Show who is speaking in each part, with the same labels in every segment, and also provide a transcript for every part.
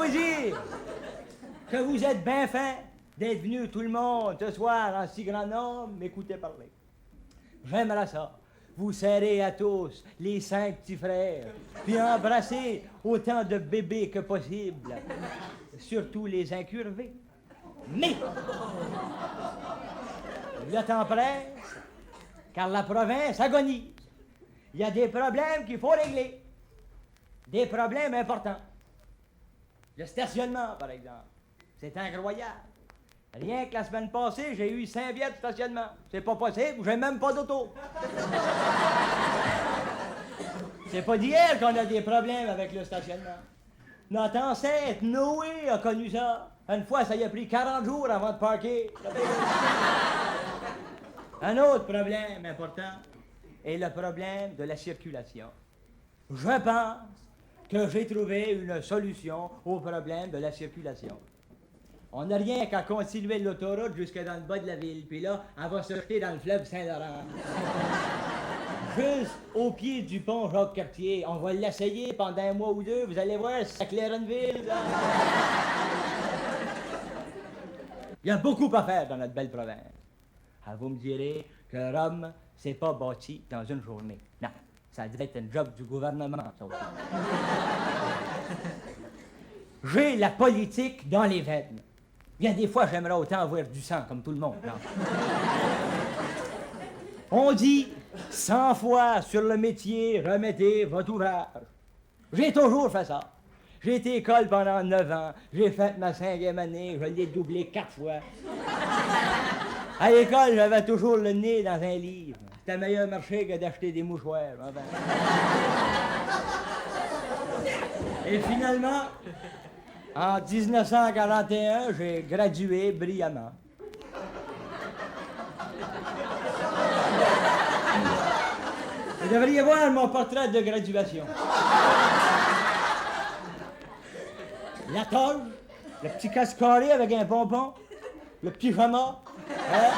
Speaker 1: vous dire que vous êtes bien fin d'être venu tout le monde ce soir en si grand nombre m'écouter parler. J'aimerais ça. Vous serrer à tous les 5 petits frères, puis embrasser autant de bébés que possible, surtout les incurvés. Mais le temps presse, car la province agonise. Il y a des problèmes qu'il faut régler, des problèmes importants. Le stationnement, par exemple, c'est incroyable. Rien que la semaine passée, j'ai eu 5 billets de stationnement. C'est pas possible, j'ai même pas d'auto. C'est pas d'hier qu'on a des problèmes avec le stationnement. Notre ancêtre, Noé, a connu ça. Une fois, ça y a pris 40 jours avant de parker. Un autre problème important est le problème de la circulation. Je pense que j'ai trouvé une solution au problème de la circulation. On n'a rien qu'à continuer l'autoroute jusque dans le bas de la ville, puis là, elle va se jeter dans le fleuve Saint-Laurent. Juste au pied du pont Jacques-Cartier. On va l'essayer pendant un mois ou deux, vous allez voir, ça claire une ville. Il y a beaucoup à faire dans notre belle province. Ah, vous me direz que Rome, c'est pas bâti dans une journée. Non, ça devait être un job du gouvernement, ça aussi. J'ai la politique dans les veines. Bien des fois, j'aimerais autant avoir du sang, comme tout le monde. Non. On dit 100 fois sur le métier, remettez votre ouvrage. J'ai toujours fait ça. J'ai été à l'école pendant 9 ans. J'ai fait ma 5e année. Je l'ai doublé 4 fois. À l'école, j'avais toujours le nez dans un livre. C'était meilleur marché que d'acheter des mouchoirs. Enfin. Et finalement, en 1941, j'ai gradué brillamment. Vous devriez voir mon portrait de graduation. La toge, le petit casque carré avec un bonbon, le pyjama. Hein?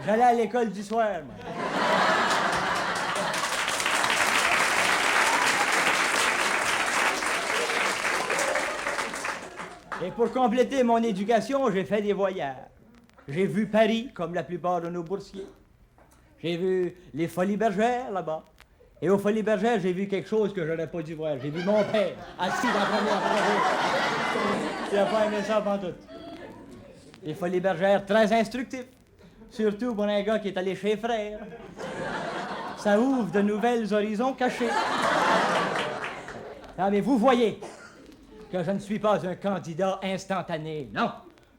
Speaker 1: J'allais à l'école du soir, moi. Et pour compléter mon éducation, j'ai fait des voyages. J'ai vu Paris, comme la plupart de nos boursiers. J'ai vu les Folies Bergères, là-bas. Et aux Folies Bergères, j'ai vu quelque chose que je n'aurais pas dû voir. J'ai vu mon père, assis dans la première rangée. Il n'a pas aimé ça pantoute. Les Folies Bergères, très instructifs. Surtout pour un gars qui est allé chez Frère. Ça ouvre de nouvelles horizons cachés. Ah, mais vous voyez que je ne suis pas un candidat instantané, non.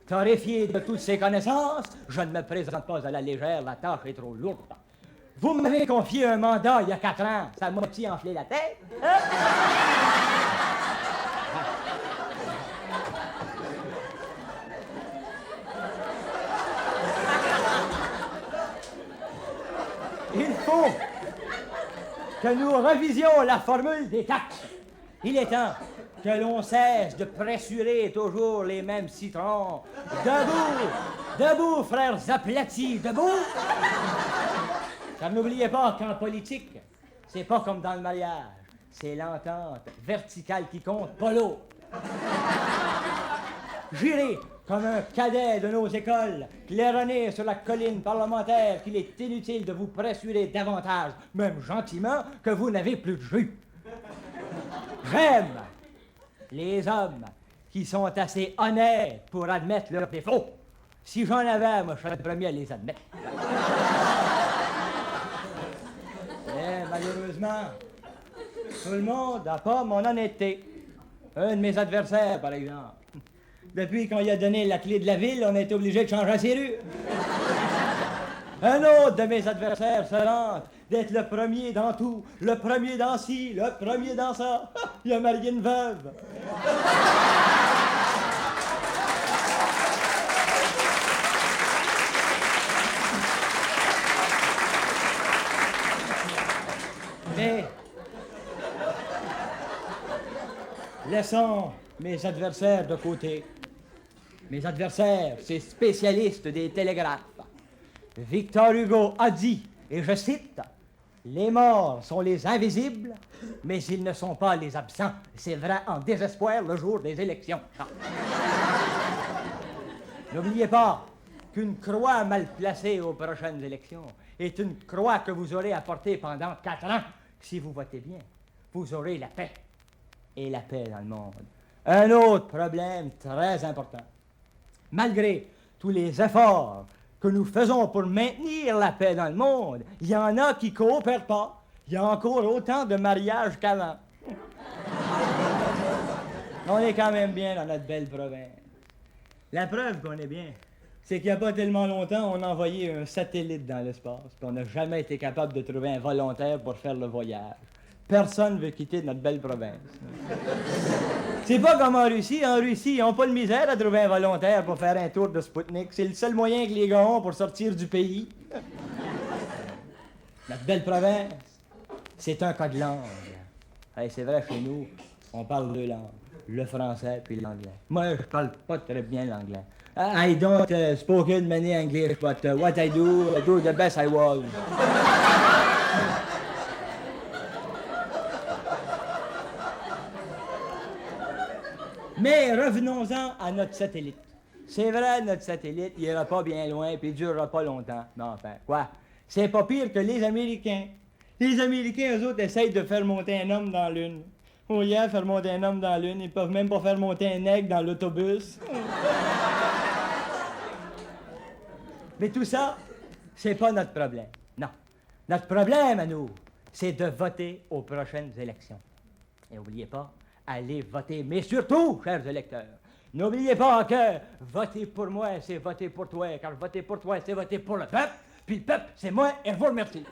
Speaker 1: Torréfié de toutes ces connaissances, je ne me présente pas à la légère, la tâche est trop lourde. Vous m'avez confié un mandat il y a 4 ans, ça m'a-t-il enflé la tête? Hein? Il faut que nous revisions la formule des taxes. Il est temps que l'on cesse de pressurer toujours les mêmes citrons. Debout! Debout, frères aplatis! Debout! Car n'oubliez pas qu'en politique, c'est pas comme dans le mariage. C'est l'entente verticale qui compte, pas l'autre. J'irai comme un cadet de nos écoles, claironner sur la colline parlementaire qu'il est inutile de vous pressurer davantage, même gentiment, que vous n'avez plus de jus. J'aime les hommes qui sont assez honnêtes pour admettre leurs défauts. Si j'en avais, moi, je serais le premier à les admettre. Mais malheureusement, tout le monde n'a pas mon honnêteté. Un de mes adversaires, par exemple. Depuis qu'on lui a donné la clé de la ville, on a été obligé de changer la serrure. Un autre de mes adversaires se vante d'être le premier dans tout, le premier dans ci, le premier dans ça. Il a marié une veuve. Mais laissons mes adversaires de côté. Mes adversaires, ces spécialistes des télégraphes. Victor Hugo a dit, et je cite, Les morts sont les invisibles, mais ils ne sont pas les absents. C'est vrai en désespoir le jour des élections. Ah. N'oubliez pas qu'une croix mal placée aux prochaines élections est une croix que vous aurez à porter pendant 4 ans. Si vous votez bien, vous aurez la paix. Et la paix dans le monde. Un autre problème très important. Malgré tous les efforts que nous faisons pour maintenir la paix dans le monde, il y en a qui ne coopèrent pas. Il y a encore autant de mariages qu'avant. On est quand même bien dans notre belle province. La preuve qu'on est bien, c'est qu'il n'y a pas tellement longtemps, on a envoyé un satellite dans l'espace, puis on n'a jamais été capable de trouver un volontaire pour faire le voyage. Personne ne veut quitter notre belle province. C'est pas comme en Russie. En Russie, ils n'ont pas de misère à trouver un volontaire pour faire un tour de Spoutnik. C'est le seul moyen que les gars ont pour sortir du pays. Notre belle province, c'est un cas de langue. Hey, c'est vrai, chez nous, on parle 2 langues. Le français puis l'anglais. Moi, je parle pas très bien l'anglais. I don't spoken many English, but what I do the best I was. Mais revenons-en à notre satellite. C'est vrai, notre satellite, il ira pas bien loin, puis il durera pas longtemps. Mais enfin, quoi? C'est pas pire que les Américains. Les Américains, eux autres, essayent de faire monter un homme dans l'une. Au lieu de faire monter un homme dans l'une, ils peuvent même pas faire monter un aigle dans l'autobus. Mais tout ça, c'est pas notre problème. Non. Notre problème à nous, c'est de voter aux prochaines élections. Et n'oubliez pas, allez voter, mais surtout, chers électeurs, n'oubliez pas que voter pour moi, c'est voter pour toi, car voter pour toi, c'est voter pour le peuple, puis le peuple, c'est moi, et je vous remercie.